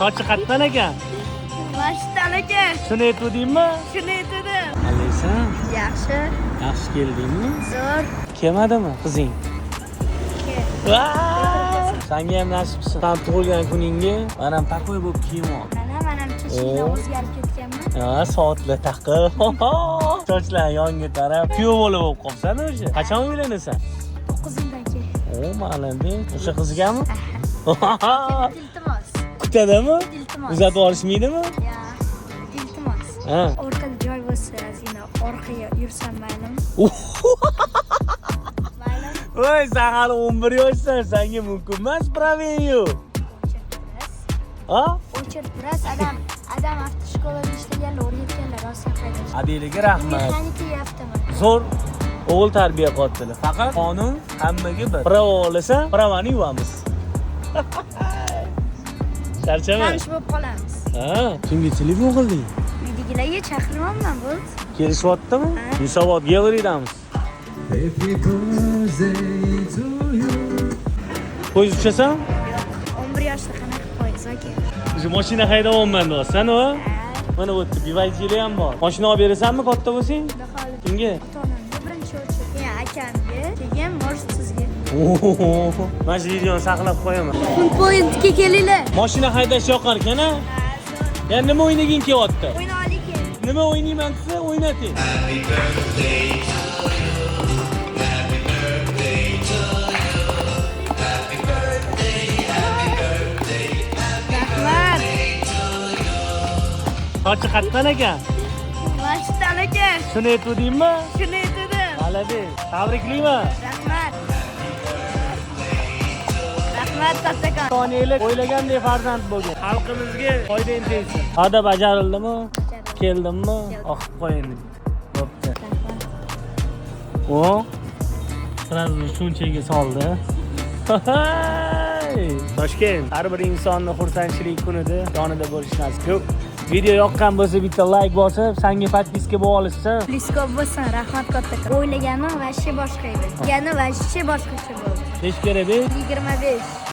Sochi qayerdan ekan? Mashtan aka. Shuni aytdingmi? Shuni aytdim. Alaysan? Yaxshi. Yaxshi keldingmi? Zo'r. Kelmadimi qizing? Senga ham nasibsin. Sen tug'ilgan kuningga mana pakoy bo'lib kiyim ol. Mana chishingda o'zgarib ketganmi? Ha, soatlar taqib. Sochlar yonga tarab. Kuyov bo'lib qolsan o'sha. Qachon uylanasan? 9-yildan keyin. O, ma'lum. O'sha qizgami? Iltimos. Kutadimi? Iltimos. Uzatib olishmaydimi? Ya. Iltimos. Ha. Orqada joy bo'lsa, ozgina orqaga yursam maylimi? Mayli. Voy, sen hali 11 yoshsan. Senga mumkin emas, praven yo'q. Ha? O'chir biroz adam avtoshkolada ishlaganlar, o'rgatganlar, rosa qaytadi. Adeliga rahmat. Mexanika yaptimi? Zo'r o'g'il tarbiya qotili. Faqat qonun hammaga bir. Pravo olasan, pravani yuvamiz. Charchama. Tanish bo'lib qolamiz. Ha, kimga telefon qilding? Uydagilarga chaqirmanman, bo'ldi. Kelishyaptimi? Yusobat yig'ridamiz. Happy birthday to you. Poyez uchasan? Yo'q, 11 yoshda qanaqa poyez aka? O'sha mashina haydayapman deyapsan-ku. Mana bu bivaychili ham bor. Mashina olib berasanmi katta bo'lsang? Xudo xohlasa. Kimga? Ota-onamga birinchi o'chir. Keyin akamga, keyin может sizga. Mana shu videoni saqlab qo'yaman. Poyentga kelinglar. Mashina haydash yoqar ekan-a? Yana nima o'ynaging kelyapti? O'yna oling keyin. Nima o'ynayman desa, o'ynating. Rahmat. Sochi qayerdan ekan? Mashtan aka. Shuni aytdingmi? Shuni aytdim. Malades. Tabriklayman. Rahmat. Rahmat kattakon. Soniyalik o'ylagandek farzand bo'lgan. Xalqimizga foyda tegsin. Va'da bajarildimi? Keldimmi? Oqib qo'ying. Bo'pti. O, sразу shunchaga soldi. Toshkent har bir insonni xursandchilik kunida yonida bo'lish nasib. Ko'p video yoqqan bo'lsa bitta like bosib, senga podpiska bo'lib olishsa. Pliskop bo'lsin, rahmat kattakon. O'ylaganim vashshe boshqa edi. Yana vashshe boshqacha bo'ldi. Necha kerak? 25.